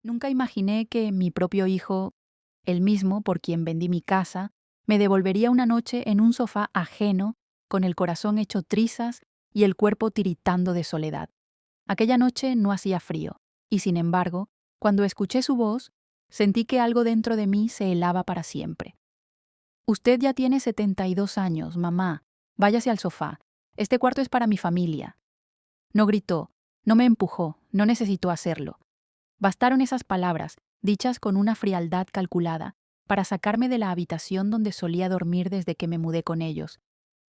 Nunca imaginé que mi propio hijo, el mismo por quien vendí mi casa, me devolvería una noche en un sofá ajeno, con el corazón hecho trizas y el cuerpo tiritando de soledad. Aquella noche no hacía frío, y sin embargo, cuando escuché su voz, sentí que algo dentro de mí se helaba para siempre. Usted ya tiene 72 años, mamá. Váyase al sofá. Este cuarto es para mi familia. No gritó, no me empujó, no necesitó hacerlo. Bastaron esas palabras, dichas con una frialdad calculada, para sacarme de la habitación donde solía dormir desde que me mudé con ellos,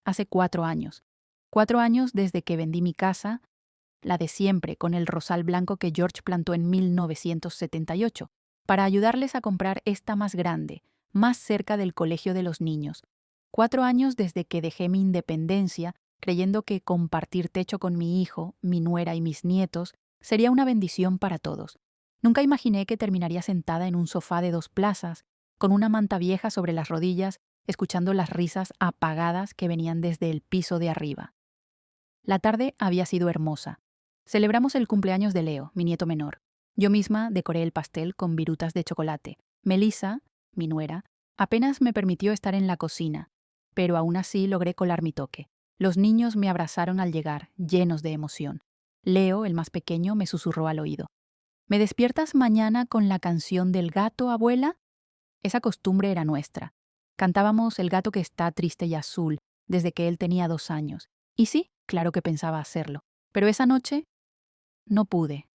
hace 4 años. 4 años desde que vendí mi casa, la de siempre, con el rosal blanco que George plantó en 1978, para ayudarles a comprar esta más grande, más cerca del colegio de los niños. 4 años desde que dejé mi independencia, creyendo que compartir techo con mi hijo, mi nuera y mis nietos sería una bendición para todos. Nunca imaginé que terminaría sentada en un sofá de 2 plazas, con una manta vieja sobre las rodillas, escuchando las risas apagadas que venían desde el piso de arriba. La tarde había sido hermosa. Celebramos el cumpleaños de Leo, mi nieto menor. Yo misma decoré el pastel con virutas de chocolate. Melissa, mi nuera, apenas me permitió estar en la cocina, pero aún así logré colar mi toque. Los niños me abrazaron al llegar, llenos de emoción. Leo, el más pequeño, me susurró al oído. ¿Me despiertas mañana con la canción del gato, abuela? Esa costumbre era nuestra. Cantábamos El gato que está triste y azul desde que él tenía 2 años. Y sí, claro que pensaba hacerlo. Pero esa noche no pude.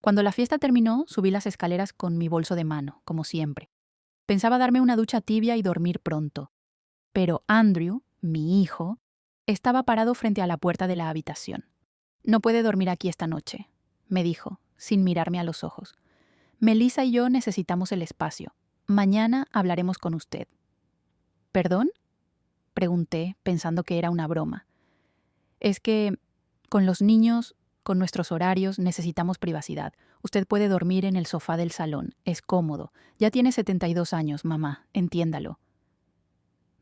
Cuando la fiesta terminó, subí las escaleras con mi bolso de mano, como siempre. Pensaba darme una ducha tibia y dormir pronto. Pero Andrew, mi hijo, estaba parado frente a la puerta de la habitación. No puede dormir aquí esta noche, me dijo, sin mirarme a los ojos. Melissa y yo necesitamos el espacio. Mañana hablaremos con usted. ¿Perdón? Pregunté, pensando que era una broma. Es que, con los niños, con nuestros horarios, necesitamos privacidad. Usted puede dormir en el sofá del salón. Es cómodo. Ya tiene 72 años, mamá. Entiéndalo.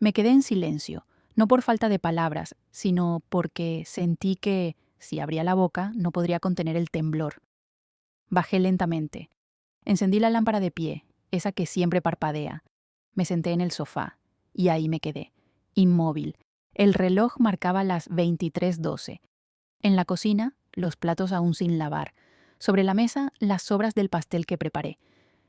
Me quedé en silencio, no por falta de palabras, sino porque sentí que, si abría la boca, no podría contener el temblor. Bajé lentamente. Encendí la lámpara de pie, esa que siempre parpadea. Me senté en el sofá, y ahí me quedé, inmóvil. El reloj marcaba las 23:12. En la cocina, los platos aún sin lavar. Sobre la mesa, las sobras del pastel que preparé.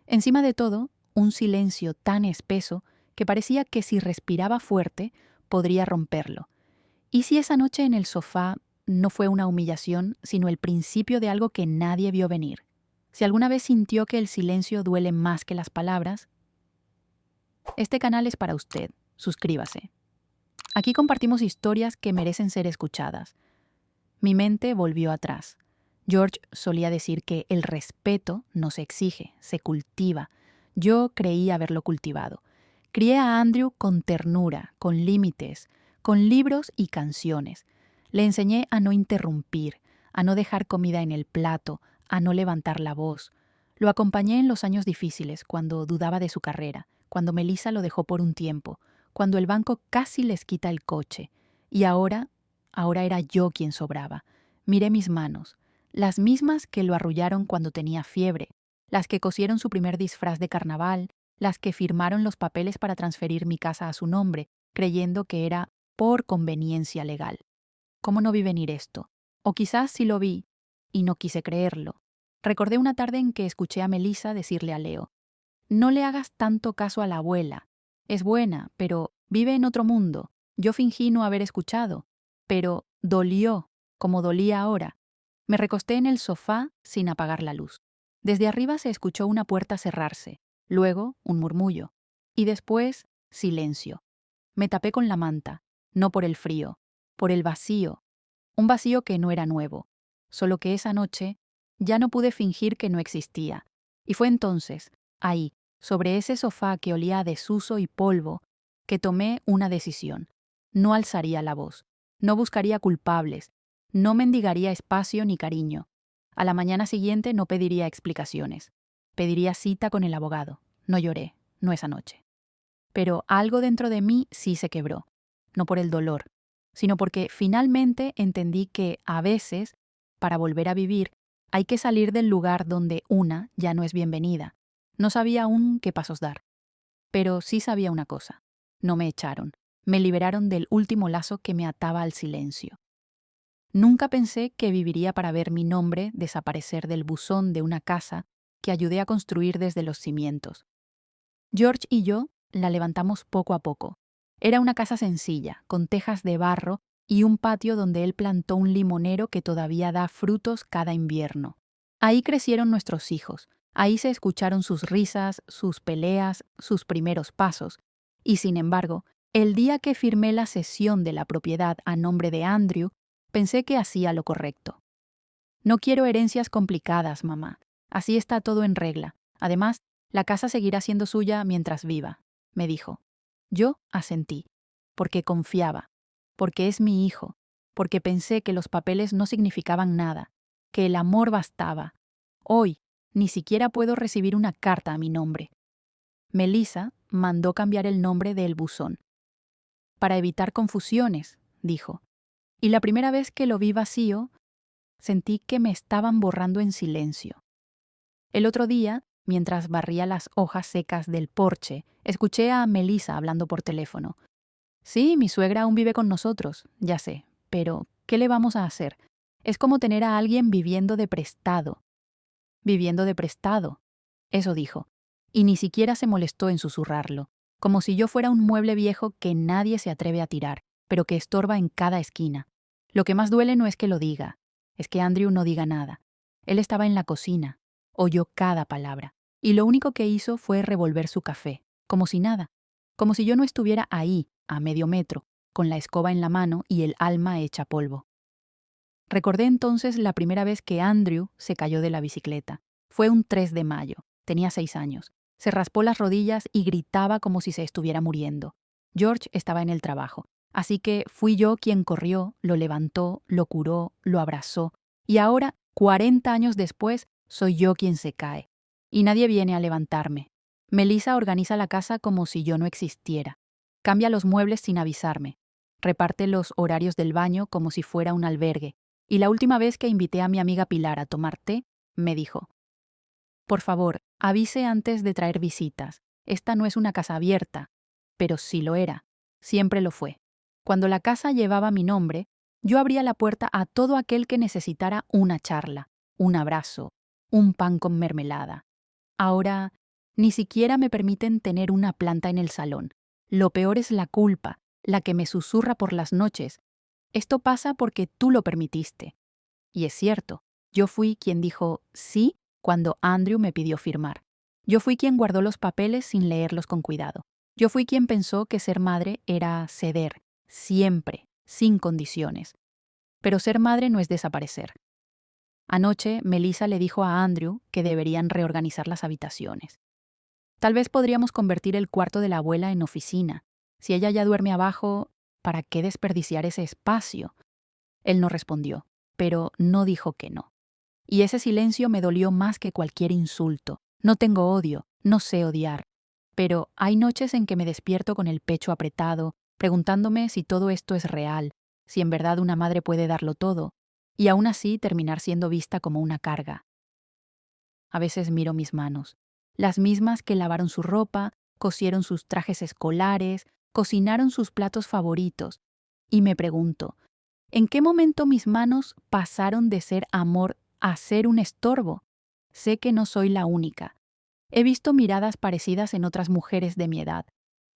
Encima de todo, un silencio tan espeso que parecía que si respiraba fuerte, podría romperlo. ¿Y si esa noche en el sofá no fue una humillación, sino el principio de algo que nadie vio venir? Si alguna vez sintió que el silencio duele más que las palabras, este canal es para usted. Suscríbase. Aquí compartimos historias que merecen ser escuchadas. Mi mente volvió atrás. George solía decir que el respeto no se exige, se cultiva. Yo creí haberlo cultivado. Crié a Andrew con ternura, con límites, con libros y canciones. Le enseñé a no interrumpir, a no dejar comida en el plato, a no levantar la voz. Lo acompañé en los años difíciles, cuando dudaba de su carrera, cuando Melissa lo dejó por un tiempo, cuando el banco casi les quita el coche. Y ahora era yo quien sobraba. Miré mis manos, las mismas que lo arrullaron cuando tenía fiebre, las que cosieron su primer disfraz de carnaval, las que firmaron los papeles para transferir mi casa a su nombre, creyendo que era por conveniencia legal. ¿Cómo no vi venir esto? O quizás sí lo vi, y no quise creerlo. Recordé una tarde en que escuché a Melissa decirle a Leo: no le hagas tanto caso a la abuela. Es buena, pero vive en otro mundo. Yo fingí no haber escuchado, pero dolió, como dolía ahora. Me recosté en el sofá sin apagar la luz. Desde arriba se escuchó una puerta cerrarse, luego un murmullo, y después silencio. Me tapé con la manta, no por el frío, por el vacío, un vacío que no era nuevo, solo que esa noche ya no pude fingir que no existía. Y fue entonces, ahí, sobre ese sofá que olía a desuso y polvo, que tomé una decisión. No alzaría la voz, no buscaría culpables, no mendigaría espacio ni cariño. A la mañana siguiente no pediría explicaciones. Pediría cita con el abogado. No lloré, no esa noche. Pero algo dentro de mí sí se quebró, no por el dolor, sino porque finalmente entendí que, a veces, para volver a vivir, Hay que salir del lugar donde una ya no es bienvenida. No sabía aún qué pasos dar. Pero sí sabía una cosa. No me echaron. Me liberaron del último lazo que me ataba al silencio. Nunca pensé que viviría para ver mi nombre desaparecer del buzón de una casa que ayudé a construir desde los cimientos. George y yo la levantamos poco a poco. Era una casa sencilla, con tejas de barro y un patio donde él plantó un limonero que todavía da frutos cada invierno. Ahí crecieron nuestros hijos, ahí se escucharon sus risas, sus peleas, sus primeros pasos. Y sin embargo, el día que firmé la cesión de la propiedad a nombre de Andrew, pensé que hacía lo correcto. No quiero herencias complicadas, mamá. Así está todo en regla. Además, la casa seguirá siendo suya mientras viva, me dijo. Yo asentí, porque confiaba, porque es mi hijo, porque pensé que los papeles no significaban nada, que el amor bastaba. Hoy, ni siquiera puedo recibir una carta a mi nombre. Melissa mandó cambiar el nombre del buzón. Para evitar confusiones, dijo. Y la primera vez que lo vi vacío, sentí que me estaban borrando en silencio. El otro día, mientras barría las hojas secas del porche, escuché a Melissa hablando por teléfono. Sí, mi suegra aún vive con nosotros, ya sé, pero ¿qué le vamos a hacer? Es como tener a alguien viviendo de prestado. Viviendo de prestado, eso dijo, y ni siquiera se molestó en susurrarlo, como si yo fuera un mueble viejo que nadie se atreve a tirar, pero que estorba en cada esquina. Lo que más duele no es que lo diga, es que Andrew no diga nada. Él estaba en la cocina, oyó cada palabra, y lo único que hizo fue revolver su café, como si nada, como si yo no estuviera ahí, a medio metro, con la escoba en la mano y el alma hecha polvo. Recordé entonces la primera vez que Andrew se cayó de la bicicleta. Fue un 3 de mayo. Tenía 6 años. Se raspó las rodillas y gritaba como si se estuviera muriendo. George estaba en el trabajo, así que fui yo quien corrió, lo levantó, lo curó, lo abrazó. Y ahora, 40 años después, soy yo quien se cae. Y nadie viene a levantarme. Melissa organiza la casa como si yo no existiera. Cambia los muebles sin avisarme. Reparte los horarios del baño como si fuera un albergue. Y la última vez que invité a mi amiga Pilar a tomar té, me dijo: por favor, avise antes de traer visitas. Esta no es una casa abierta. Pero sí lo era. Siempre lo fue. Cuando la casa llevaba mi nombre, yo abría la puerta a todo aquel que necesitara una charla, un abrazo, un pan con mermelada. Ahora, ni siquiera me permiten tener una planta en el salón. Lo peor es la culpa, la que me susurra por las noches. Esto pasa porque tú lo permitiste. Y es cierto, yo fui quien dijo sí cuando Andrew me pidió firmar. Yo fui quien guardó los papeles sin leerlos con cuidado. Yo fui quien pensó que ser madre era ceder, siempre, sin condiciones. Pero ser madre no es desaparecer. Anoche, Melissa le dijo a Andrew que deberían reorganizar las habitaciones. Tal vez podríamos convertir el cuarto de la abuela en oficina. Si ella ya duerme abajo, ¿para qué desperdiciar ese espacio? Él no respondió, pero no dijo que no. Y ese silencio me dolió más que cualquier insulto. No tengo odio, no sé odiar. Pero hay noches en que me despierto con el pecho apretado, preguntándome si todo esto es real, si en verdad una madre puede darlo todo, y aún así terminar siendo vista como una carga. A veces miro mis manos, las mismas que lavaron su ropa, cosieron sus trajes escolares, cocinaron sus platos favoritos, y me pregunto, ¿en qué momento mis manos pasaron de ser amor a ser un estorbo? Sé que no soy la única. He visto miradas parecidas en otras mujeres de mi edad,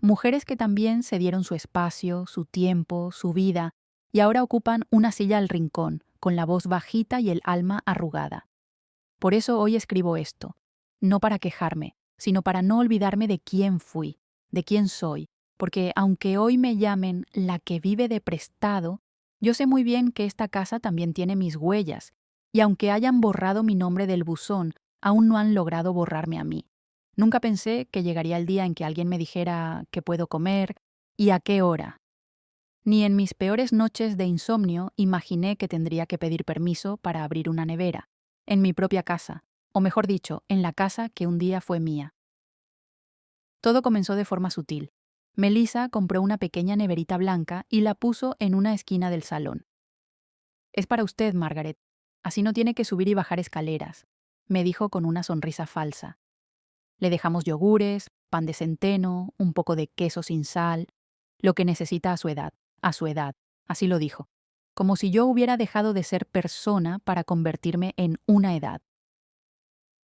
mujeres que también se dieron su espacio, su tiempo, su vida, y ahora ocupan una silla al rincón, con la voz bajita y el alma arrugada. Por eso hoy escribo esto, no para quejarme, sino para no olvidarme de quién fui, de quién soy, porque aunque hoy me llamen la que vive de prestado, yo sé muy bien que esta casa también tiene mis huellas, y aunque hayan borrado mi nombre del buzón, aún no han logrado borrarme a mí. Nunca pensé que llegaría el día en que alguien me dijera qué puedo comer y a qué hora. Ni en mis peores noches de insomnio imaginé que tendría que pedir permiso para abrir una nevera, en mi propia casa, o mejor dicho, en la casa que un día fue mía. Todo comenzó de forma sutil. Melissa compró una pequeña neverita blanca y la puso en una esquina del salón. Es para usted, Margaret. Así no tiene que subir y bajar escaleras, me dijo con una sonrisa falsa. Le dejamos yogures, pan de centeno, un poco de queso sin sal, lo que necesita a su edad, así lo dijo, como si yo hubiera dejado de ser persona para convertirme en una edad.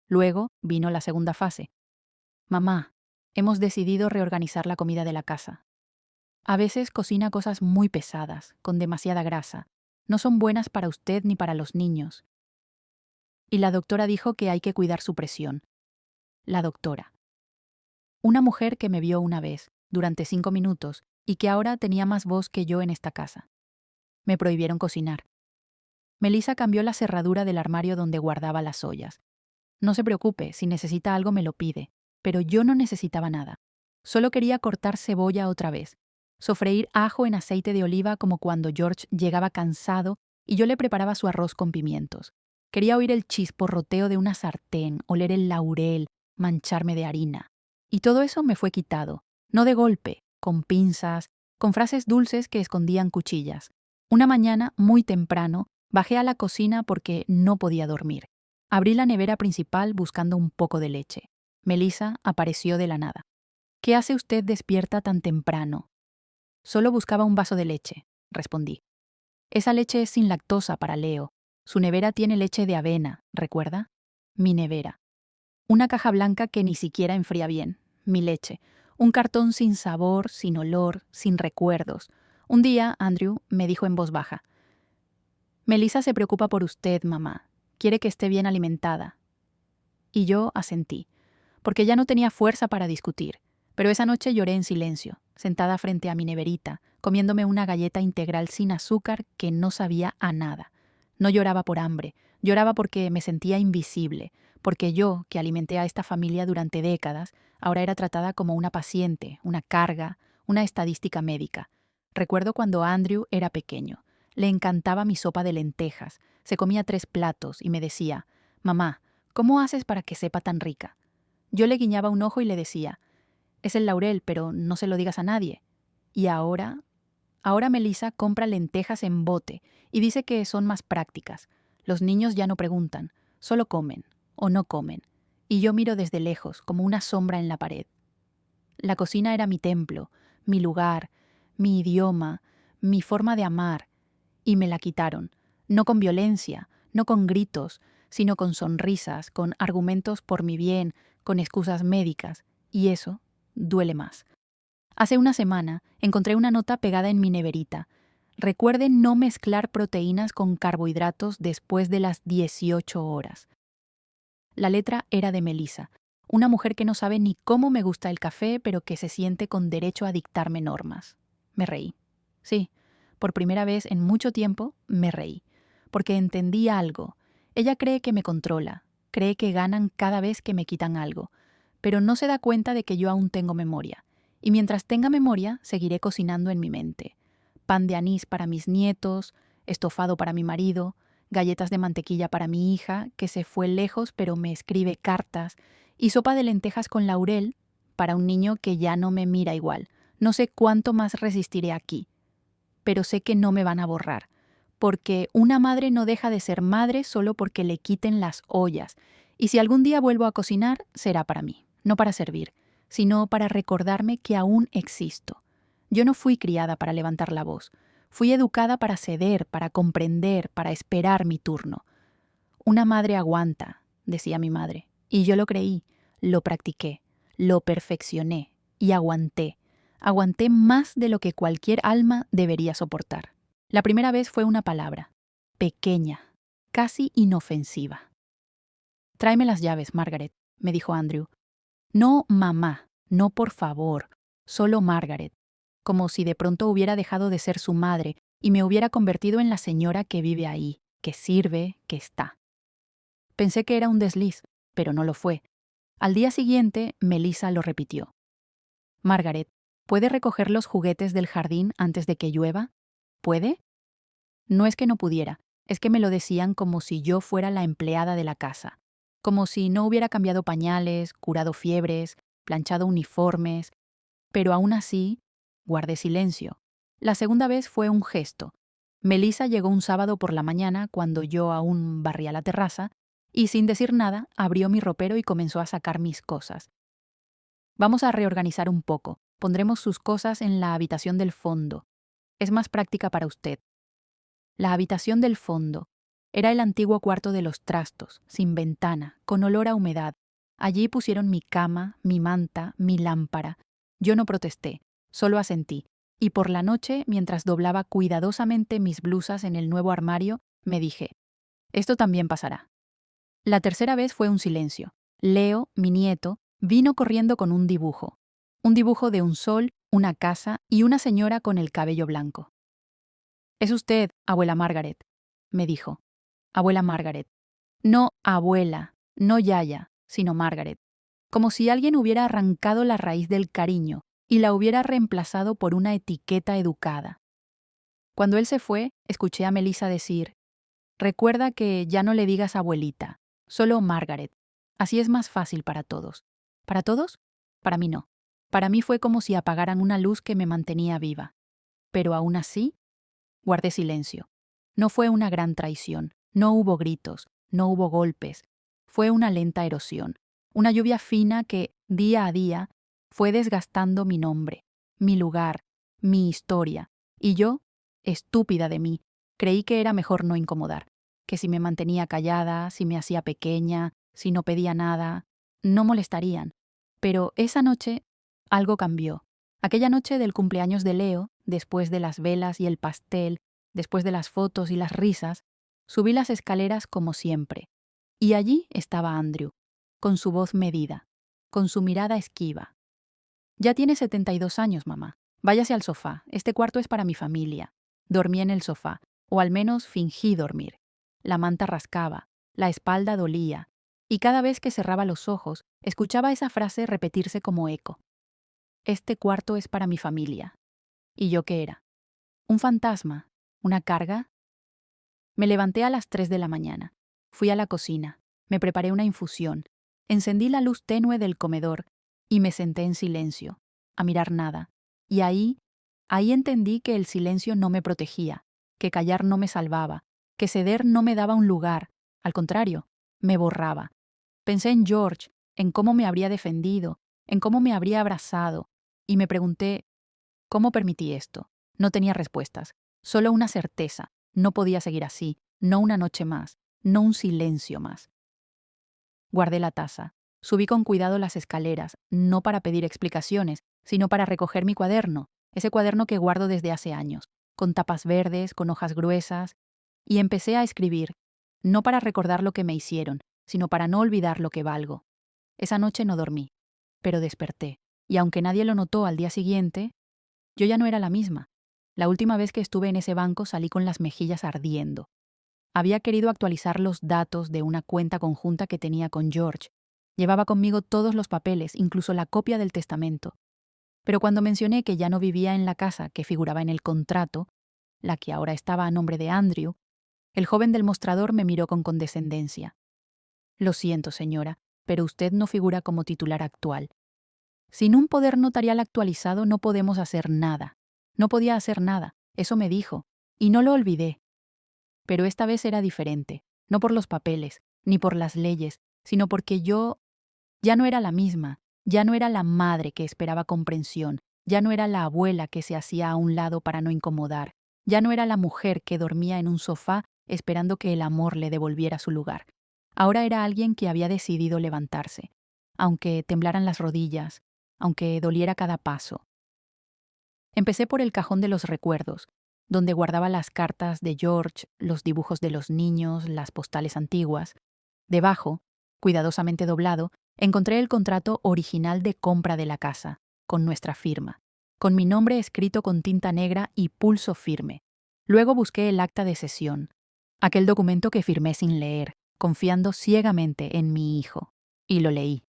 Luego vino la segunda fase. Mamá, hemos decidido reorganizar la comida de la casa. A veces cocina cosas muy pesadas, con demasiada grasa. No son buenas para usted ni para los niños. Y la doctora dijo que hay que cuidar su presión. La doctora. Una mujer que me vio una vez, durante 5 minutos, y que ahora tenía más voz que yo en esta casa. Me prohibieron cocinar. Melissa cambió la cerradura del armario donde guardaba las ollas. No se preocupe, si necesita algo me lo pide, pero yo no necesitaba nada. Solo quería cortar cebolla otra vez, sofreír ajo en aceite de oliva como cuando George llegaba cansado y yo le preparaba su arroz con pimientos. Quería oír el chisporroteo de una sartén, oler el laurel, mancharme de harina. Y todo eso me fue quitado, no de golpe, con pinzas, con frases dulces que escondían cuchillas. Una mañana, muy temprano, bajé a la cocina porque no podía dormir. Abrí la nevera principal buscando un poco de leche. Melissa apareció de la nada. ¿Qué hace usted despierta tan temprano? Solo buscaba un vaso de leche, respondí. Esa leche es sin lactosa para Leo. Su nevera tiene leche de avena, ¿recuerda? Mi nevera. Una caja blanca que ni siquiera enfría bien. Mi leche. Un cartón sin sabor, sin olor, sin recuerdos. Un día, Andrew me dijo en voz baja: Melissa se preocupa por usted, mamá. Quiere que esté bien alimentada. Y yo asentí, porque ya no tenía fuerza para discutir. Pero esa noche lloré en silencio, sentada frente a mi neverita, comiéndome una galleta integral sin azúcar que no sabía a nada. No lloraba por hambre, lloraba porque me sentía invisible, porque yo, que alimenté a esta familia durante décadas, ahora era tratada como una paciente, una carga, una estadística médica. Recuerdo cuando Andrew era pequeño. Le encantaba mi sopa de lentejas, se comía 3 platos y me decía: «Mamá, ¿cómo haces para que sepa tan rica?». Yo le guiñaba un ojo y le decía: «Es el laurel, pero no se lo digas a nadie». Y ahora Melissa compra lentejas en bote y dice que son más prácticas. Los niños ya no preguntan, solo comen o no comen. Y yo miro desde lejos, como una sombra en la pared. La cocina era mi templo, mi lugar, mi idioma, mi forma de amar, y me la quitaron, no con violencia, no con gritos, sino con sonrisas, con argumentos por mi bien, con excusas médicas, y eso duele más. Hace una semana encontré una nota pegada en mi neverita. Recuerden no mezclar proteínas con carbohidratos después de las 18 horas. La letra era de Melissa, una mujer que no sabe ni cómo me gusta el café, pero que se siente con derecho a dictarme normas. Me reí. Sí, por primera vez en mucho tiempo me reí, porque entendí algo. Ella cree que me controla, cree que ganan cada vez que me quitan algo, pero no se da cuenta de que yo aún tengo memoria. Y mientras tenga memoria, seguiré cocinando en mi mente. Pan de anís para mis nietos, estofado para mi marido, galletas de mantequilla para mi hija, que se fue lejos pero me escribe cartas, y sopa de lentejas con laurel para un niño que ya no me mira igual. No sé cuánto más resistiré aquí, pero sé que no me van a borrar, porque una madre no deja de ser madre solo porque le quiten las ollas, y si algún día vuelvo a cocinar, será para mí, no para servir, sino para recordarme que aún existo. Yo no fui criada para levantar la voz. Fui educada para ceder, para comprender, para esperar mi turno. Una madre aguanta, decía mi madre, y yo lo creí, lo practiqué, lo perfeccioné y aguanté. Aguanté más de lo que cualquier alma debería soportar. La primera vez fue una palabra, pequeña, casi inofensiva. «Tráeme las llaves, Margaret», me dijo Andrew. No mamá, no por favor, solo Margaret, como si de pronto hubiera dejado de ser su madre y me hubiera convertido en la señora que vive ahí, que sirve, que está. Pensé que era un desliz, pero no lo fue. Al día siguiente, Melissa lo repitió. «Margaret, ¿puede recoger los juguetes del jardín antes de que llueva? ¿Puede?» No es que no pudiera, es que me lo decían como si yo fuera la empleada de la casa, como si no hubiera cambiado pañales, curado fiebres, planchado uniformes, pero aún así guardé silencio. La segunda vez fue un gesto. Melissa llegó un sábado por la mañana cuando yo aún barría la terraza y sin decir nada abrió mi ropero y comenzó a sacar mis cosas. Vamos a reorganizar un poco. Pondremos sus cosas en la habitación del fondo. Es más práctica para usted. La habitación del fondo era el antiguo cuarto de los trastos, sin ventana, con olor a humedad. Allí pusieron mi cama, mi manta, mi lámpara. Yo no protesté, solo asentí. Y por la noche, mientras doblaba cuidadosamente mis blusas en el nuevo armario, me dije, esto también pasará. La tercera vez fue un silencio. Leo, mi nieto, vino corriendo con un dibujo. Un dibujo de un sol, una casa y una señora con el cabello blanco. Es usted, abuela Margaret, me dijo. Abuela Margaret. No abuela, no Yaya, sino Margaret. Como si alguien hubiera arrancado la raíz del cariño y la hubiera reemplazado por una etiqueta educada. Cuando él se fue, escuché a Melissa decir, recuerda que ya no le digas abuelita, solo Margaret. Así es más fácil para todos. ¿Para todos? Para mí no. Para mí fue como si apagaran una luz que me mantenía viva. Pero aún así, guardé silencio. No fue una gran traición, no hubo gritos, no hubo golpes. Fue una lenta erosión, una lluvia fina que, día a día, fue desgastando mi nombre, mi lugar, mi historia. Y yo, estúpida de mí, creí que era mejor no incomodar, que si me mantenía callada, si me hacía pequeña, si no pedía nada, no molestarían. Pero esa noche algo cambió. Aquella noche del cumpleaños de Leo, después de las velas y el pastel, después de las fotos y las risas, subí las escaleras como siempre. Y allí estaba Andrew, con su voz medida, con su mirada esquiva. Ya tiene 72 años, mamá. Váyase al sofá. Este cuarto es para mi familia. Dormí en el sofá, o al menos fingí dormir. La manta rascaba, la espalda dolía, y cada vez que cerraba los ojos, escuchaba esa frase repetirse como eco. Este cuarto es para mi familia. ¿Y yo qué era? ¿Un fantasma? ¿Una carga? Me levanté a las 3 de la mañana. Fui a la cocina. Me preparé una infusión. Encendí la luz tenue del comedor y me senté en silencio, a mirar nada. Y ahí entendí que el silencio no me protegía, que callar no me salvaba, que ceder no me daba un lugar. Al contrario, me borraba. Pensé en George, en cómo me habría defendido, en cómo me habría abrazado, y me pregunté, ¿cómo permití esto? No tenía respuestas, solo una certeza. No podía seguir así, no una noche más, no un silencio más. Guardé la taza. Subí con cuidado las escaleras, no para pedir explicaciones, sino para recoger mi cuaderno, ese cuaderno que guardo desde hace años, con tapas verdes, con hojas gruesas, y empecé a escribir, no para recordar lo que me hicieron, sino para no olvidar lo que valgo. Esa noche no dormí, pero desperté, y aunque nadie lo notó al día siguiente, yo ya no era la misma. La última vez que estuve en ese banco salí con las mejillas ardiendo. Había querido actualizar los datos de una cuenta conjunta que tenía con George. Llevaba conmigo todos los papeles, incluso la copia del testamento. Pero cuando mencioné que ya no vivía en la casa que figuraba en el contrato, la que ahora estaba a nombre de Andrew, el joven del mostrador me miró con condescendencia. Lo siento, señora, pero usted no figura como titular actual. Sin un poder notarial actualizado no podemos hacer nada. No podía hacer nada, eso me dijo, y no lo olvidé. Pero esta vez era diferente, no por los papeles, ni por las leyes, sino porque yo ya no era la misma, ya no era la madre que esperaba comprensión, ya no era la abuela que se hacía a un lado para no incomodar, ya no era la mujer que dormía en un sofá esperando que el amor le devolviera su lugar. Ahora era alguien que había decidido levantarse, aunque temblaran las rodillas, aunque doliera cada paso. Empecé por el cajón de los recuerdos, donde guardaba las cartas de George, los dibujos de los niños, las postales antiguas. Debajo, cuidadosamente doblado, encontré el contrato original de compra de la casa, con nuestra firma, con mi nombre escrito con tinta negra y pulso firme. Luego busqué el acta de cesión, aquel documento que firmé sin leer, confiando ciegamente en mi hijo. Y lo leí,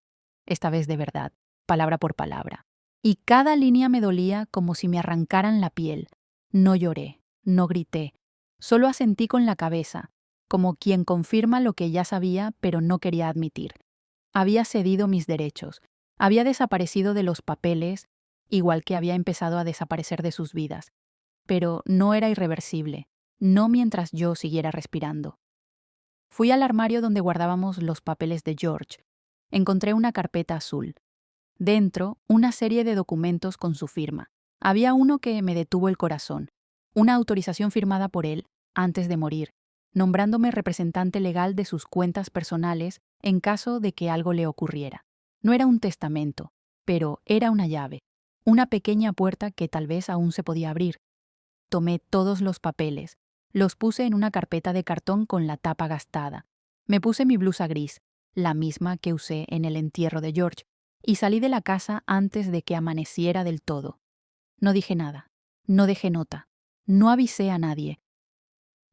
esta vez de verdad, palabra por palabra. Y cada línea me dolía como si me arrancaran la piel. No lloré, no grité, solo asentí con la cabeza, como quien confirma lo que ya sabía pero no quería admitir. Había cedido mis derechos, había desaparecido de los papeles, igual que había empezado a desaparecer de sus vidas. Pero no era irreversible, no mientras yo siguiera respirando. Fui al armario donde guardábamos los papeles de George. Encontré una carpeta azul. Dentro, una serie de documentos con su firma. Había uno que me detuvo el corazón, una autorización firmada por él antes de morir, nombrándome representante legal de sus cuentas personales en caso de que algo le ocurriera. No era un testamento, pero era una llave, una pequeña puerta que tal vez aún se podía abrir. Tomé todos los papeles, los puse en una carpeta de cartón con la tapa gastada. Me puse mi blusa gris, la misma que usé en el entierro de George, y salí de la casa antes de que amaneciera del todo. No dije nada, no dejé nota, no avisé a nadie.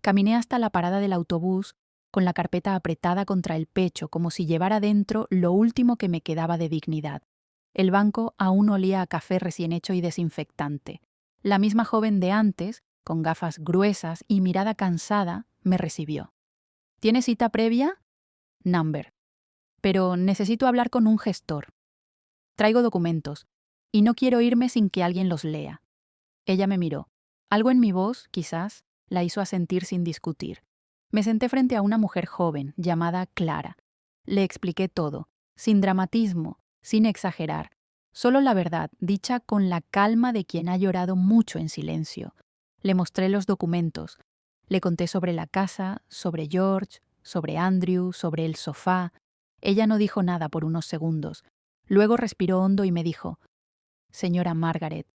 Caminé hasta la parada del autobús con la carpeta apretada contra el pecho como si llevara dentro lo último que me quedaba de dignidad. El banco aún olía a café recién hecho y desinfectante. La misma joven de antes, con gafas gruesas y mirada cansada, me recibió. ¿Tiene cita previa? Number. Pero necesito hablar con un gestor. Traigo documentos, y no quiero irme sin que alguien los lea. Ella me miró. Algo en mi voz, quizás, la hizo asentir sin discutir. Me senté frente a una mujer joven, llamada Clara. Le expliqué todo, sin dramatismo, sin exagerar, solo la verdad, dicha con la calma de quien ha llorado mucho en silencio. Le mostré los documentos. Le conté sobre la casa, sobre George, sobre Andrew, sobre el sofá. Ella no dijo nada por unos segundos. Luego respiró hondo y me dijo: «Señora Margaret,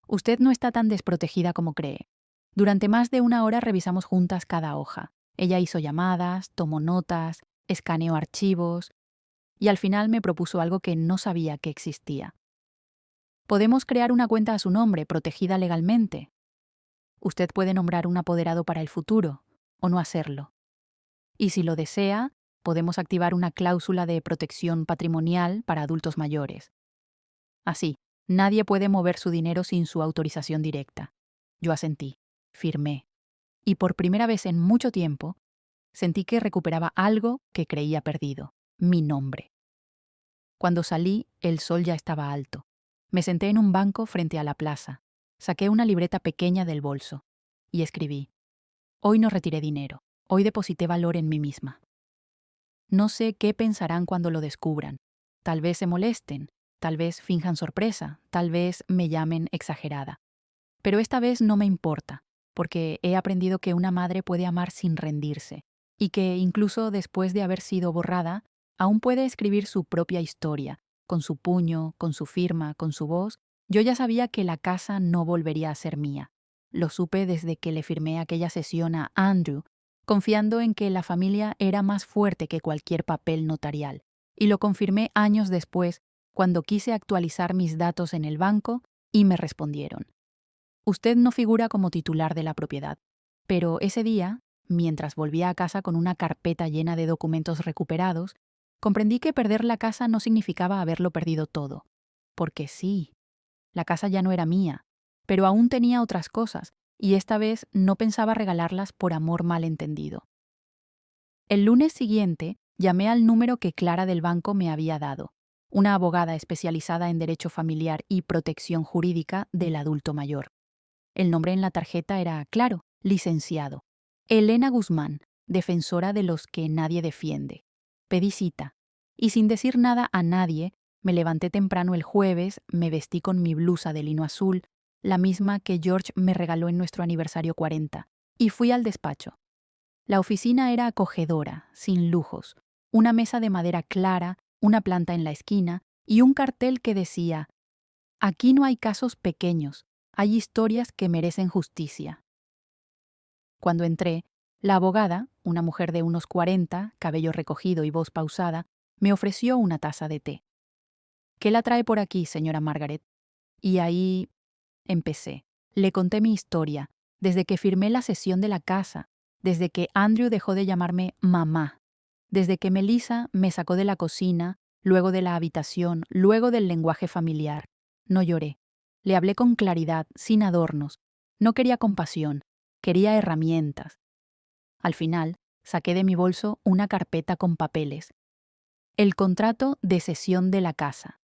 usted no está tan desprotegida como cree. Durante más de una hora revisamos juntas cada hoja. Ella hizo llamadas, tomó notas, escaneó archivos y al final me propuso algo que no sabía que existía. Podemos crear una cuenta a su nombre, protegida legalmente. Usted puede nombrar un apoderado para el futuro o no hacerlo. Y si lo desea, podemos activar una cláusula de protección patrimonial para adultos mayores. Así, nadie puede mover su dinero sin su autorización directa». Yo asentí, firmé, y por primera vez en mucho tiempo, sentí que recuperaba algo que creía perdido: mi nombre. Cuando salí, el sol ya estaba alto. Me senté en un banco frente a la plaza, saqué una libreta pequeña del bolso y escribí: «Hoy no retiré dinero, hoy deposité valor en mí misma». No sé qué pensarán cuando lo descubran. Tal vez se molesten, tal vez finjan sorpresa, tal vez me llamen exagerada. Pero esta vez no me importa, porque he aprendido que una madre puede amar sin rendirse, y que incluso después de haber sido borrada, aún puede escribir su propia historia, con su puño, con su firma, con su voz. Yo ya sabía que la casa no volvería a ser mía. Lo supe desde que le firmé aquella sesión a Andrew, confiando en que la familia era más fuerte que cualquier papel notarial, y lo confirmé años después, cuando quise actualizar mis datos en el banco y me respondieron: «Usted no figura como titular de la propiedad». Pero ese día, mientras volvía a casa con una carpeta llena de documentos recuperados, comprendí que perder la casa no significaba haberlo perdido todo. Porque sí, la casa ya no era mía, pero aún tenía otras cosas, y esta vez no pensaba regalarlas por amor malentendido. El lunes siguiente, llamé al número que Clara del banco me había dado, una abogada especializada en derecho familiar y protección jurídica del adulto mayor. El nombre en la tarjeta era, claro, licenciado: Elena Guzmán, defensora de los que nadie defiende. Pedí cita, y sin decir nada a nadie, me levanté temprano el jueves, me vestí con mi blusa de lino azul, la misma que George me regaló en nuestro aniversario 40, y fui al despacho. La oficina era acogedora, sin lujos, una mesa de madera clara, una planta en la esquina y un cartel que decía: «Aquí no hay casos pequeños, hay historias que merecen justicia». Cuando entré, la abogada, una mujer de unos 40, cabello recogido y voz pausada, me ofreció una taza de té. «¿Qué la trae por aquí, señora Margaret?» Y ahí empecé. Le conté mi historia, desde que firmé la cesión de la casa, desde que Andrew dejó de llamarme mamá, desde que Melissa me sacó de la cocina, luego de la habitación, luego del lenguaje familiar. No lloré. Le hablé con claridad, sin adornos. No quería compasión, quería herramientas. Al final, saqué de mi bolso una carpeta con papeles. El contrato de cesión de la casa.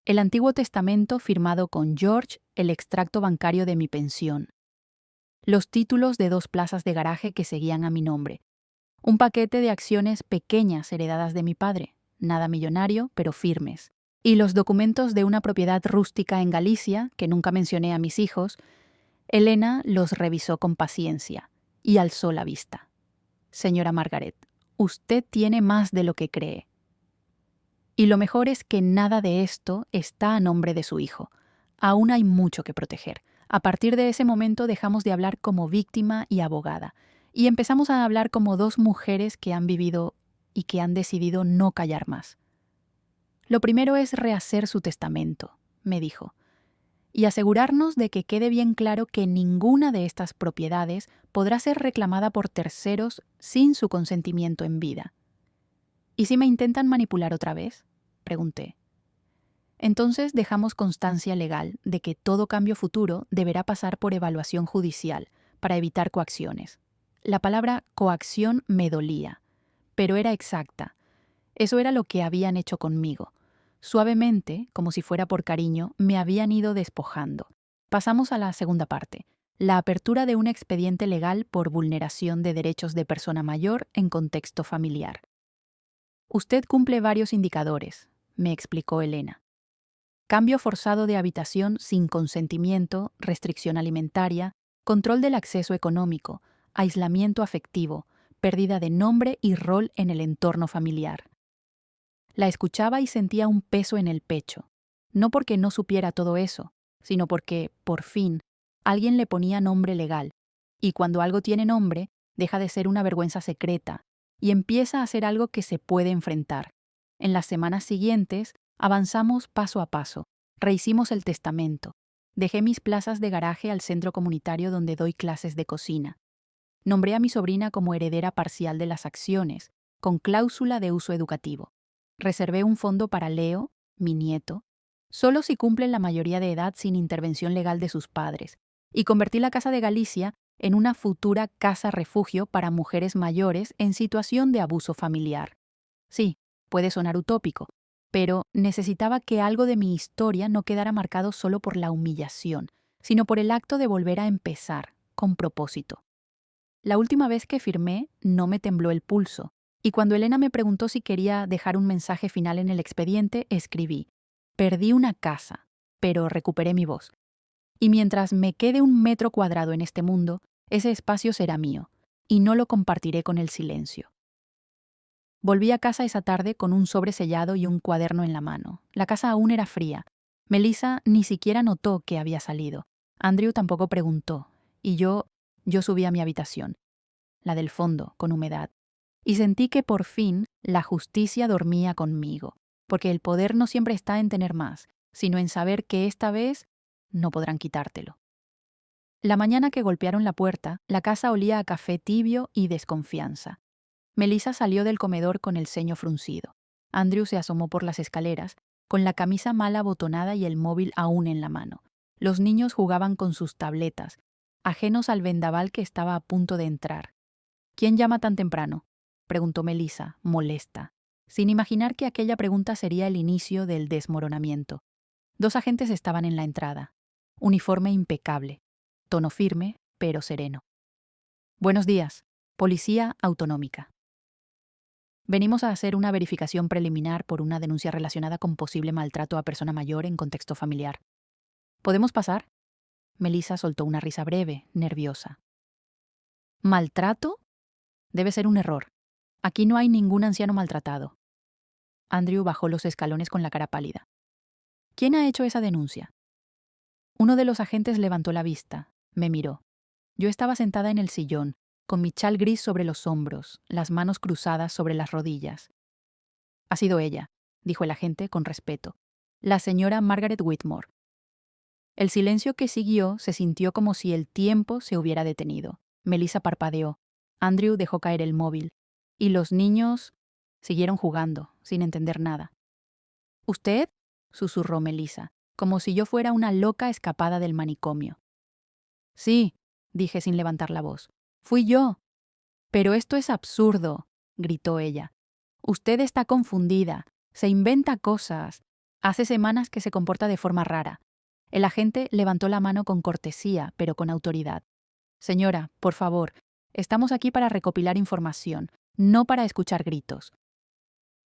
El Antiguo Testamento firmado con George, el extracto bancario de mi pensión. los títulos de 2 plazas de garaje que seguían a mi nombre, un paquete de acciones pequeñas heredadas de mi padre, nada millonario, pero firmes, y los documentos de una propiedad rústica en Galicia, que nunca mencioné a mis hijos. Elena los revisó con paciencia y alzó la vista. Señora Margaret, usted tiene más de lo que cree. Y lo mejor es que nada de esto está a nombre de su hijo. Aún hay mucho que proteger. A partir de ese momento dejamos de hablar como víctima y abogada, y empezamos a hablar como dos mujeres que han vivido y que han decidido no callar más. Lo primero es rehacer su testamento, me dijo, y asegurarnos de que quede bien claro que ninguna de estas propiedades podrá ser reclamada por terceros sin su consentimiento en vida. ¿Y si me intentan manipular otra vez?, pregunté. Entonces dejamos constancia legal de que todo cambio futuro deberá pasar por evaluación judicial para evitar coacciones. La palabra coacción me dolía, pero era exacta. Eso era lo que habían hecho conmigo. Suavemente, como si fuera por cariño, me habían ido despojando. Pasamos a la segunda parte, la apertura de un expediente legal por vulneración de derechos de persona mayor en contexto familiar. Usted cumple varios indicadores, me explicó Elena. Cambio forzado de habitación sin consentimiento, restricción alimentaria, control del acceso económico, aislamiento afectivo, pérdida de nombre y rol en el entorno familiar. La escuchaba y sentía un peso en el pecho, no porque no supiera todo eso, sino porque, por fin, alguien le ponía nombre legal, y cuando algo tiene nombre, deja de ser una vergüenza secreta y empieza a ser algo que se puede enfrentar. En las semanas siguientes, avanzamos paso a paso, rehicimos el testamento, dejé mis plazas de garaje al centro comunitario donde doy clases de cocina. Nombré a mi sobrina como heredera parcial de las acciones, con cláusula de uso educativo. Reservé un fondo para Leo, mi nieto, solo si cumple la mayoría de edad sin intervención legal de sus padres, y convertí la Casa de Galicia en una futura casa refugio para mujeres mayores en situación de abuso familiar. Sí, puede sonar utópico, pero necesitaba que algo de mi historia no quedara marcado solo por la humillación, sino por el acto de volver a empezar, con propósito. La última vez que firmé, no me tembló el pulso, y cuando Elena me preguntó si quería dejar un mensaje final en el expediente, escribí: perdí una casa, pero recuperé mi voz. Y mientras me quede 1 metro cuadrado en este mundo, ese espacio será mío, y no lo compartiré con el silencio. Volví a casa esa tarde con un sobre sellado y un cuaderno en la mano. La casa aún era fría. Melissa ni siquiera notó que había salido. Andrew tampoco preguntó, y yo subí a mi habitación, la del fondo, con humedad, y sentí que por fin la justicia dormía conmigo, porque el poder no siempre está en tener más, sino en saber que esta vez no podrán quitártelo. La mañana que golpearon la puerta, la casa olía a café tibio y desconfianza. Melissa salió del comedor con el ceño fruncido. Andrew se asomó por las escaleras, con la camisa mal abotonada y el móvil aún en la mano. Los niños jugaban con sus tabletas, ajenos al vendaval que estaba a punto de entrar. ¿Quién llama tan temprano?, preguntó Melissa, molesta, sin imaginar que aquella pregunta sería el inicio del desmoronamiento. 2 agentes estaban en la entrada. Uniforme impecable. Tono firme, pero sereno. Buenos días, Policía Autonómica. Venimos a hacer una verificación preliminar por una denuncia relacionada con posible maltrato a persona mayor en contexto familiar. ¿Podemos pasar? Melissa soltó una risa breve, nerviosa. ¿Maltrato? Debe ser un error. Aquí no hay ningún anciano maltratado. Andrew bajó los escalones con la cara pálida. ¿Quién ha hecho esa denuncia? Uno de los agentes levantó la vista, me miró. Yo estaba sentada en el sillón, con mi chal gris sobre los hombros, las manos cruzadas sobre las rodillas. Ha sido ella, dijo el agente con respeto. La señora Margaret Whitmore. El silencio que siguió se sintió como si el tiempo se hubiera detenido. Melissa parpadeó. Andrew dejó caer el móvil. Y los niños siguieron jugando, sin entender nada. ¿Usted?, susurró Melissa, como si yo fuera una loca escapada del manicomio. Sí, dije sin levantar la voz. Fui yo. Pero esto es absurdo, gritó ella. Usted está confundida. Se inventa cosas. Hace semanas que se comporta de forma rara. El agente levantó la mano con cortesía, pero con autoridad. Señora, por favor, estamos aquí para recopilar información, no para escuchar gritos.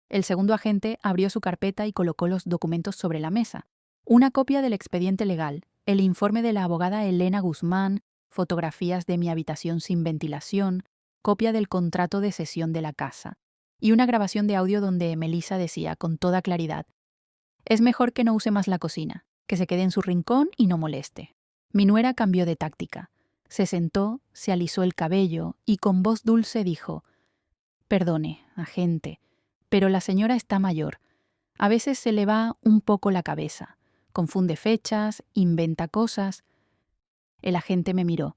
El segundo agente abrió su carpeta y colocó los documentos sobre la mesa. Una copia del expediente legal, el informe de la abogada Elena Guzmán, fotografías de mi habitación sin ventilación, copia del contrato de cesión de la casa, y una grabación de audio donde Melissa decía con toda claridad: «Es mejor que no use más la cocina, que se quede en su rincón y no moleste». Mi nuera cambió de táctica. Se sentó, se alisó el cabello y con voz dulce dijo: «Perdone, agente, pero la señora está mayor. A veces se le va un poco la cabeza. Confunde fechas, inventa cosas». El agente me miró.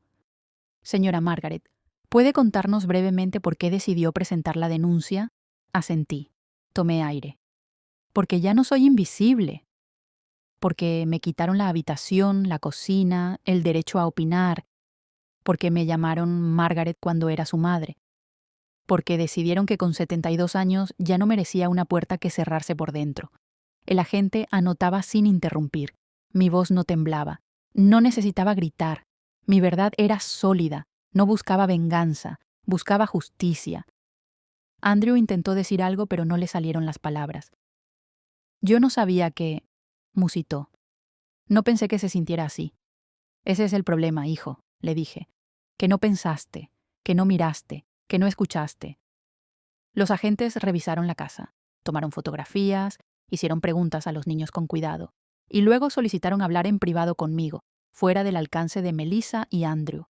«Señora Margaret, ¿puede contarnos brevemente por qué decidió presentar la denuncia?» Asentí. Tomé aire. «Porque ya no soy invisible. Porque me quitaron la habitación, la cocina, el derecho a opinar. Porque me llamaron Margaret cuando era su madre. Porque decidieron que con 72 años ya no merecía una puerta que cerrarse por dentro». El agente anotaba sin interrumpir. Mi voz no temblaba. No necesitaba gritar. Mi verdad era sólida. No buscaba venganza. Buscaba justicia. Andrew intentó decir algo, pero no le salieron las palabras. «Yo no sabía que...», musitó. «No pensé que se sintiera así». «Ese es el problema, hijo», le dije. «Que no pensaste, que no miraste, que no escuchaste». Los agentes revisaron la casa, tomaron fotografías, hicieron preguntas a los niños con cuidado, y luego solicitaron hablar en privado conmigo, fuera del alcance de Melissa y Andrew.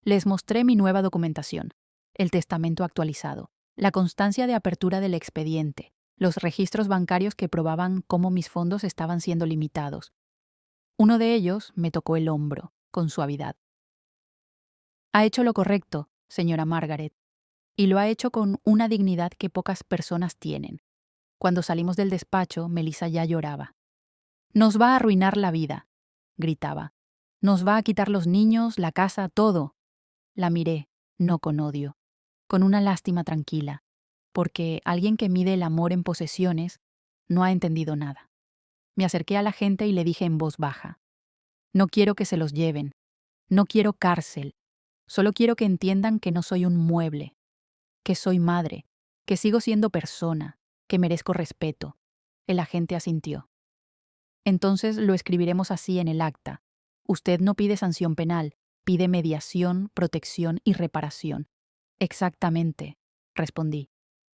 Les mostré mi nueva documentación, el testamento actualizado, la constancia de apertura del expediente, los registros bancarios que probaban cómo mis fondos estaban siendo limitados. Uno de ellos me tocó el hombro, con suavidad. «Ha hecho lo correcto, señora Margaret, y lo ha hecho con una dignidad que pocas personas tienen». Cuando salimos del despacho, Melissa ya lloraba. «Nos va a arruinar la vida», gritaba. «Nos va a quitar los niños, la casa, todo». La miré, no con odio, con una lástima tranquila, porque alguien que mide el amor en posesiones no ha entendido nada. Me acerqué a la gente y le dije en voz baja: «No quiero que se los lleven. No quiero cárcel. Solo quiero que entiendan que no soy un mueble, que soy madre, que sigo siendo persona, que merezco respeto». El agente asintió. «Entonces lo escribiremos así en el acta. Usted no pide sanción penal, pide mediación, protección y reparación». «Exactamente», respondí.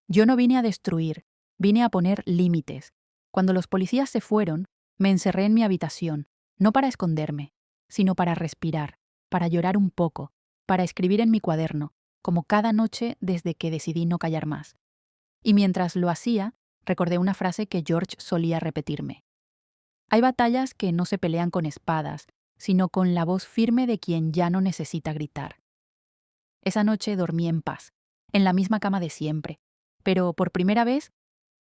«Yo no vine a destruir, vine a poner límites. Cuando los policías se fueron, me encerré en mi habitación, no para esconderme, sino para respirar, para llorar un poco, para escribir en mi cuaderno, como cada noche desde que decidí no callar más. Y mientras lo hacía, recordé una frase que George solía repetirme: «Hay batallas que no se pelean con espadas, sino con la voz firme de quien ya no necesita gritar». Esa noche dormí en paz, en la misma cama de siempre, pero por primera vez,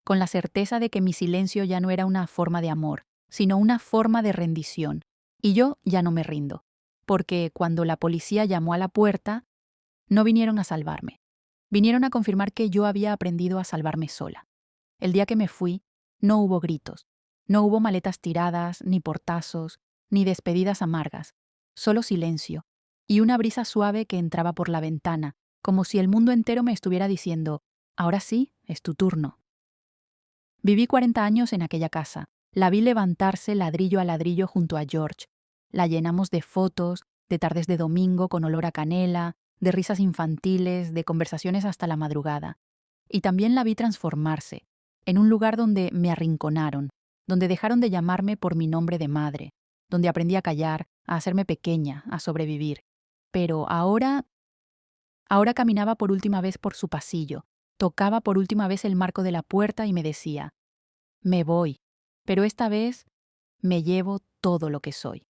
con la certeza de que mi silencio ya no era una forma de amor, sino una forma de rendición, y yo ya no me rindo, porque cuando la policía llamó a la puerta, no vinieron a salvarme. Vinieron a confirmar que yo había aprendido a salvarme sola. El día que me fui, no hubo gritos, no hubo maletas tiradas, ni portazos, ni despedidas amargas, solo silencio, y una brisa suave que entraba por la ventana, como si el mundo entero me estuviera diciendo: «Ahora sí, es tu turno». Viví 40 años en aquella casa. La vi levantarse ladrillo a ladrillo junto a George. La llenamos de fotos, de tardes de domingo con olor a canela, de risas infantiles, de conversaciones hasta la madrugada. Y también la vi transformarse, en un lugar donde me arrinconaron, donde dejaron de llamarme por mi nombre de madre, donde aprendí a callar, a hacerme pequeña, a sobrevivir. Pero ahora caminaba por última vez por su pasillo, tocaba por última vez el marco de la puerta y me decía: «Me voy, pero esta vez me llevo todo lo que soy».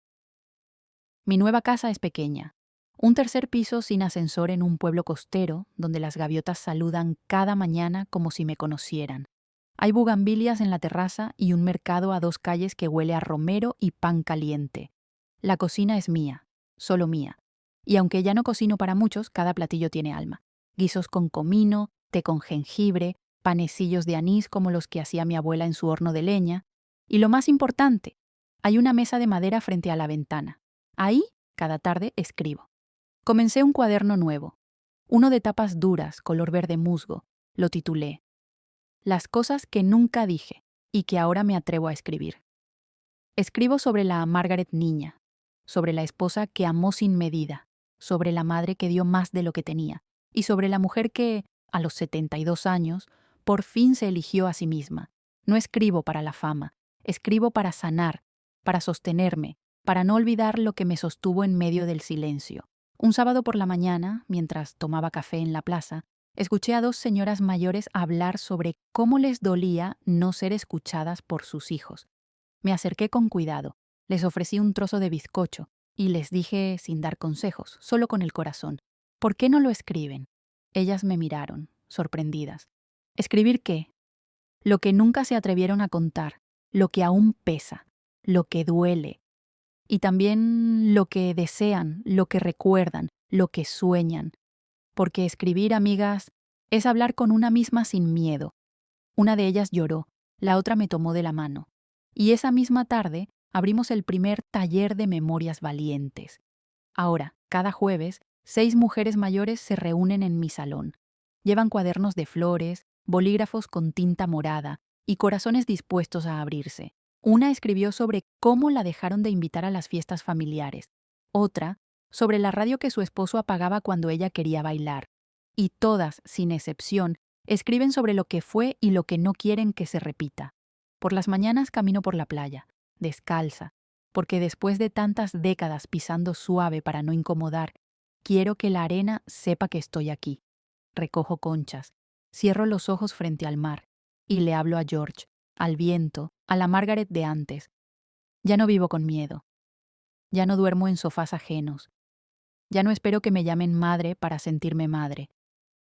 Mi nueva casa es pequeña. Un tercer piso sin ascensor en un pueblo costero, donde las gaviotas saludan cada mañana como si me conocieran. Hay bugambilias en la terraza y un mercado a 2 calles que huele a romero y pan caliente. La cocina es mía, solo mía. Y aunque ya no cocino para muchos, cada platillo tiene alma. Guisos con comino, té con jengibre, panecillos de anís como los que hacía mi abuela en su horno de leña. Y lo más importante, hay una mesa de madera frente a la ventana. Ahí, cada tarde, escribo. Comencé un cuaderno nuevo, uno de tapas duras, color verde musgo. Lo titulé Las cosas que nunca dije y que ahora me atrevo a escribir. Escribo sobre la Margaret niña, sobre la esposa que amó sin medida, sobre la madre que dio más de lo que tenía, y sobre la mujer que, a los 72 años, por fin se eligió a sí misma. No escribo para la fama, escribo para sanar, para sostenerme, para no olvidar lo que me sostuvo en medio del silencio. Un sábado por la mañana, mientras tomaba café en la plaza, escuché a dos señoras mayores hablar sobre cómo les dolía no ser escuchadas por sus hijos. Me acerqué con cuidado, les ofrecí un trozo de bizcocho y les dije, sin dar consejos, solo con el corazón, ¿por qué no lo escriben? Ellas me miraron, sorprendidas. ¿Escribir qué? Lo que nunca se atrevieron a contar, lo que aún pesa, lo que duele, y también lo que desean, lo que recuerdan, lo que sueñan. Porque escribir, amigas, es hablar con una misma sin miedo. Una de ellas lloró, la otra me tomó de la mano. Y esa misma tarde abrimos el primer taller de memorias valientes. Ahora, cada jueves, 6 mujeres mayores se reúnen en mi salón. Llevan cuadernos de flores, bolígrafos con tinta morada y corazones dispuestos a abrirse. Una escribió sobre cómo la dejaron de invitar a las fiestas familiares. Otra, sobre la radio que su esposo apagaba cuando ella quería bailar. Y todas, sin excepción, escriben sobre lo que fue y lo que no quieren que se repita. Por las mañanas camino por la playa, descalza, porque después de tantas décadas pisando suave para no incomodar, quiero que la arena sepa que estoy aquí. Recojo conchas, cierro los ojos frente al mar y le hablo a George, al viento, a la Margaret de antes. Ya no vivo con miedo. Ya no duermo en sofás ajenos. Ya no espero que me llamen madre para sentirme madre.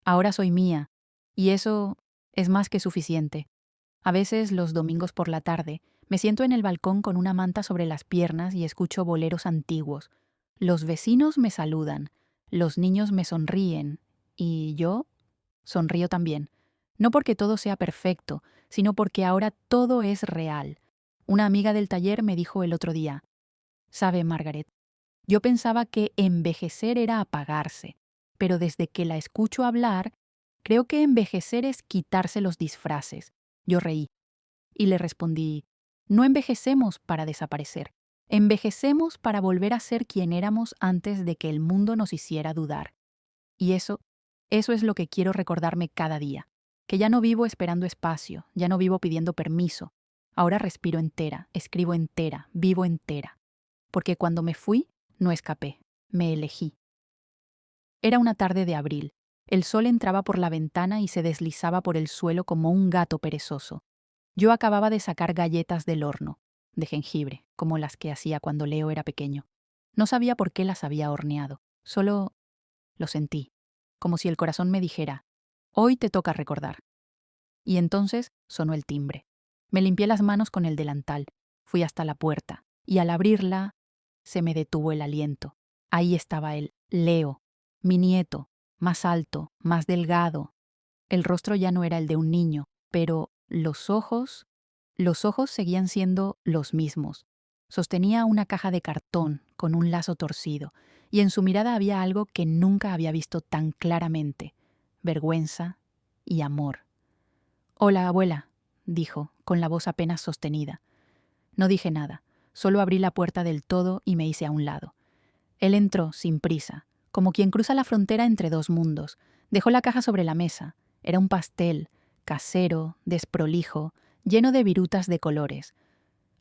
Ahora soy mía, y eso es más que suficiente. A veces, los domingos por la tarde, me siento en el balcón con una manta sobre las piernas y escucho boleros antiguos. Los vecinos me saludan, los niños me sonríen, y yo sonrío también. No porque todo sea perfecto, sino porque ahora todo es real. Una amiga del taller me dijo el otro día, «Sabe, Margaret, yo pensaba que envejecer era apagarse, pero desde que la escucho hablar, creo que envejecer es quitarse los disfraces». Yo reí y le respondí, no envejecemos para desaparecer, envejecemos para volver a ser quien éramos antes de que el mundo nos hiciera dudar. Y eso es lo que quiero recordarme cada día, que ya no vivo esperando espacio, ya no vivo pidiendo permiso. Ahora respiro entera, escribo entera, vivo entera. Porque cuando me fui, no escapé, me elegí. Era una tarde de abril. El sol entraba por la ventana y se deslizaba por el suelo como un gato perezoso. Yo acababa de sacar galletas del horno, de jengibre, como las que hacía cuando Leo era pequeño. No sabía por qué las había horneado, solo lo sentí, como si el corazón me dijera, hoy te toca recordar. Y entonces sonó el timbre. Me limpié las manos con el delantal, fui hasta la puerta, y al abrirla, se me detuvo el aliento. Ahí estaba él, Leo, mi nieto, más alto, más delgado. El rostro ya no era el de un niño, pero los ojos seguían siendo los mismos. Sostenía una caja de cartón con un lazo torcido, y en su mirada había algo que nunca había visto tan claramente: vergüenza y amor. «Hola, abuela», dijo, con la voz apenas sostenida. No dije nada, solo abrí la puerta del todo y me hice a un lado. Él entró, sin prisa, como quien cruza la frontera entre dos mundos. Dejó la caja sobre la mesa. Era un pastel, casero, desprolijo, lleno de virutas de colores.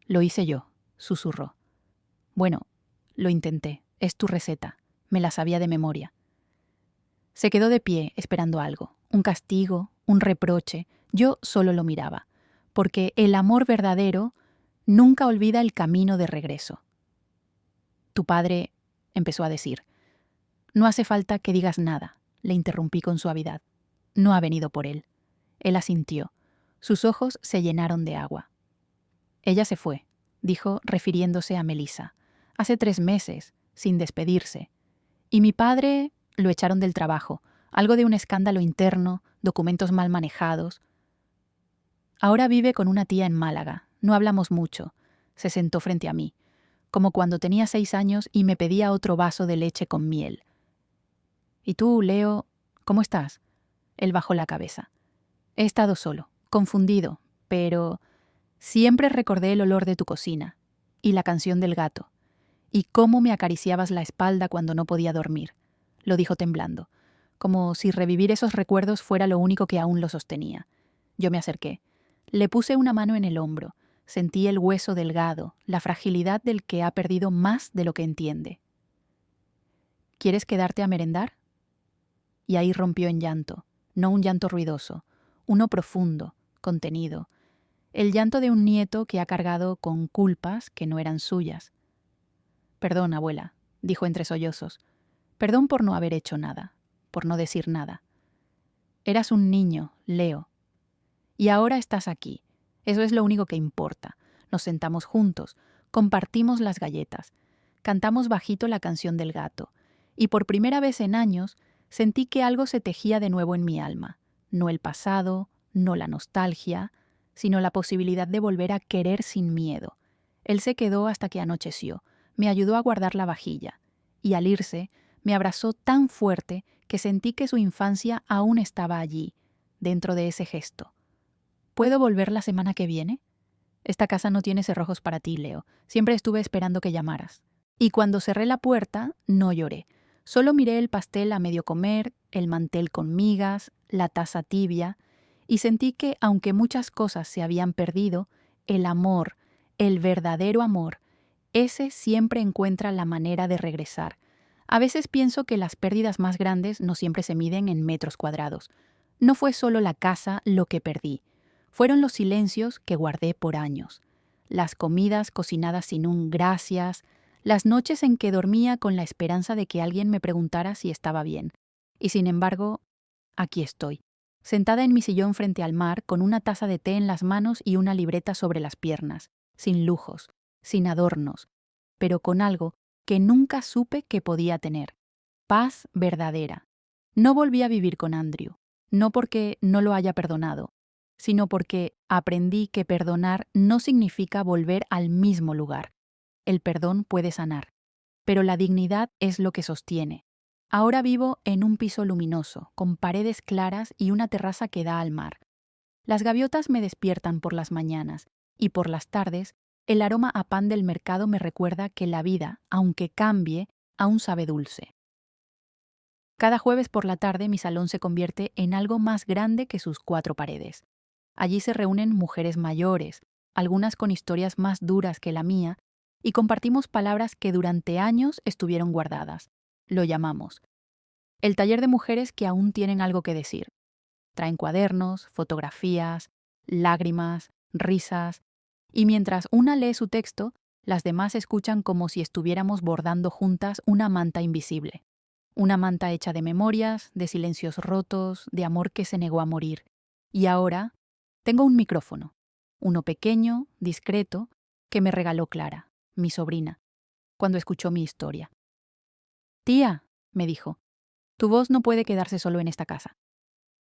«Lo hice yo», susurró. «Bueno, lo intenté. Es tu receta. Me la sabía de memoria». Se quedó de pie, esperando algo. Un castigo, un reproche. Yo solo lo miraba. Porque el amor verdadero nunca olvida el camino de regreso. «Tu padre», empezó a decir. «No hace falta que digas nada», le interrumpí con suavidad. «No ha venido por él». Él asintió. Sus ojos se llenaron de agua. «Ella se fue», dijo, refiriéndose a Melissa. «Hace 3 meses, sin despedirse. Y mi padre lo echaron del trabajo. Algo de un escándalo interno, documentos mal manejados. Ahora vive con una tía en Málaga. No hablamos mucho». Se sentó frente a mí, como cuando tenía 6 años y me pedía otro vaso de leche con miel. ¿Y tú, Leo, cómo estás? Él bajó la cabeza. He estado solo, confundido, pero siempre recordé el olor de tu cocina y la canción del gato y cómo me acariciabas la espalda cuando no podía dormir, lo dijo temblando, como si revivir esos recuerdos fuera lo único que aún lo sostenía. Yo me acerqué. Le puse una mano en el hombro. Sentí el hueso delgado, la fragilidad del que ha perdido más de lo que entiende. ¿Quieres quedarte a merendar? Y ahí rompió en llanto, no un llanto ruidoso, uno profundo, contenido, el llanto de un nieto que ha cargado con culpas que no eran suyas. Perdón, abuela, dijo entre sollozos. Perdón por no haber hecho nada, por no decir nada. Eras un niño, Leo. Y ahora estás aquí. Eso es lo único que importa. Nos sentamos juntos, compartimos las galletas, cantamos bajito la canción del gato, y por primera vez en años sentí que algo se tejía de nuevo en mi alma. No el pasado, no la nostalgia, sino la posibilidad de volver a querer sin miedo. Él se quedó hasta que anocheció, me ayudó a guardar la vajilla, y al irse, me abrazó tan fuerte que sentí que su infancia aún estaba allí, dentro de ese gesto. ¿Puedo volver la semana que viene? Esta casa no tiene cerrojos para ti, Leo. Siempre estuve esperando que llamaras. Y cuando cerré la puerta, no lloré. Solo miré el pastel a medio comer, el mantel con migas, la taza tibia, y sentí que, aunque muchas cosas se habían perdido, el amor, el verdadero amor, ese siempre encuentra la manera de regresar. A veces pienso que las pérdidas más grandes no siempre se miden en metros cuadrados. No fue solo la casa lo que perdí. Fueron los silencios que guardé por años, las comidas cocinadas sin un gracias, las noches en que dormía con la esperanza de que alguien me preguntara si estaba bien. Y sin embargo, aquí estoy, sentada en mi sillón frente al mar, con una taza de té en las manos y una libreta sobre las piernas, sin lujos, sin adornos, pero con algo que nunca supe que podía tener: paz verdadera. No volví a vivir con Andrew, no porque no lo haya perdonado, sino porque aprendí que perdonar no significa volver al mismo lugar. El perdón puede sanar, pero la dignidad es lo que sostiene. Ahora vivo en un piso luminoso, con paredes claras y una terraza que da al mar. Las gaviotas me despiertan por las mañanas y por las tardes el aroma a pan del mercado me recuerda que la vida, aunque cambie, aún sabe dulce. Cada jueves por la tarde mi salón se convierte en algo más grande que sus 4 paredes. Allí se reúnen mujeres mayores, algunas con historias más duras que la mía, y compartimos palabras que durante años estuvieron guardadas. Lo llamamos el taller de mujeres que aún tienen algo que decir. Traen cuadernos, fotografías, lágrimas, risas, y mientras una lee su texto, las demás escuchan como si estuviéramos bordando juntas una manta invisible. Una manta hecha de memorias, de silencios rotos, de amor que se negó a morir. Y ahora tengo un micrófono, uno pequeño, discreto, que me regaló Clara, mi sobrina, cuando escuchó mi historia. Tía, me dijo, tu voz no puede quedarse solo en esta casa.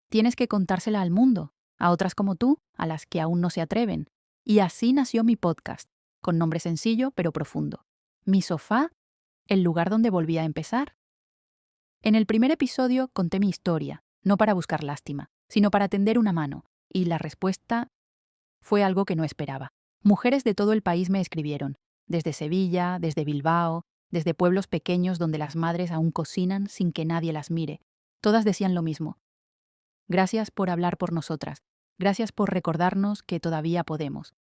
Tienes que contársela al mundo, a otras como tú, a las que aún no se atreven. Y así nació mi podcast, con nombre sencillo pero profundo. Mi sofá, el lugar donde volví a empezar. En el primer episodio conté mi historia, no para buscar lástima, sino para tender una mano, y la respuesta fue algo que no esperaba. Mujeres de todo el país me escribieron, desde Sevilla, desde Bilbao, desde pueblos pequeños donde las madres aún cocinan sin que nadie las mire. Todas decían lo mismo. Gracias por hablar por nosotras. Gracias por recordarnos que todavía podemos.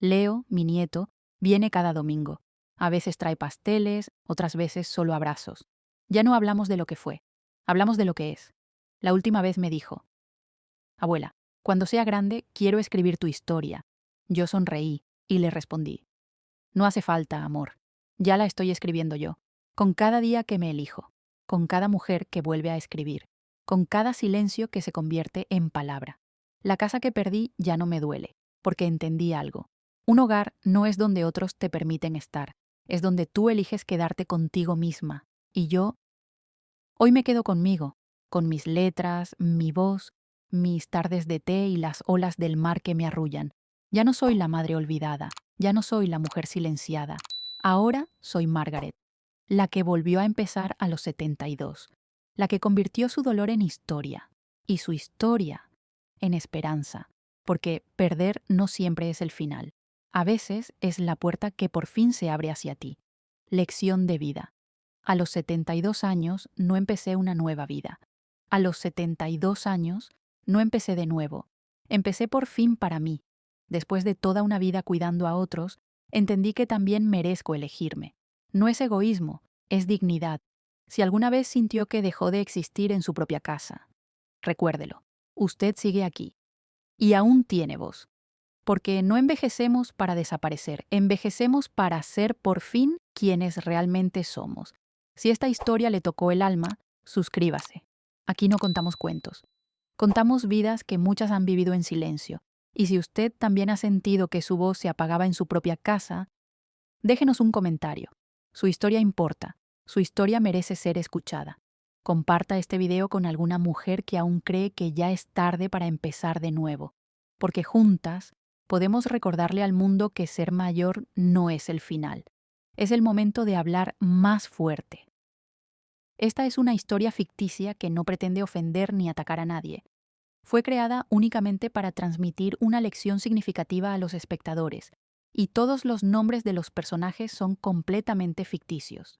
Leo, mi nieto, viene cada domingo. A veces trae pasteles, otras veces solo abrazos. Ya no hablamos de lo que fue, hablamos de lo que es. La última vez me dijo, abuela, cuando sea grande quiero escribir tu historia. Yo sonreí y le respondí, no hace falta, amor. Ya la estoy escribiendo yo, con cada día que me elijo, con cada mujer que vuelve a escribir, con cada silencio que se convierte en palabra. La casa que perdí ya no me duele, porque entendí algo. Un hogar no es donde otros te permiten estar, es donde tú eliges quedarte contigo misma. Y yo, hoy me quedo conmigo, con mis letras, mi voz, mis tardes de té y las olas del mar que me arrullan. Ya no soy la madre olvidada, ya no soy la mujer silenciada. Ahora soy Margaret, la que volvió a empezar a los 72, la que convirtió su dolor en historia y su historia en esperanza, porque perder no siempre es el final. A veces es la puerta que por fin se abre hacia ti. Lección de vida. A los 72 años no empecé una nueva vida. A los 72 años no empecé de nuevo. Empecé por fin para mí. Después de toda una vida cuidando a otros, entendí que también merezco elegirme. No es egoísmo, es dignidad. Si alguna vez sintió que dejó de existir en su propia casa, recuérdelo, usted sigue aquí y aún tiene voz. Porque no envejecemos para desaparecer, envejecemos para ser por fin quienes realmente somos. Si esta historia le tocó el alma, suscríbase. Aquí no contamos cuentos. Contamos vidas que muchas han vivido en silencio. Y si usted también ha sentido que su voz se apagaba en su propia casa, déjenos un comentario. Su historia importa. Su historia merece ser escuchada. Comparta este video con alguna mujer que aún cree que ya es tarde para empezar de nuevo. Porque juntas podemos recordarle al mundo que ser mayor no es el final. Es el momento de hablar más fuerte. Esta es una historia ficticia que no pretende ofender ni atacar a nadie. Fue creada únicamente para transmitir una lección significativa a los espectadores, y todos los nombres de los personajes son completamente ficticios.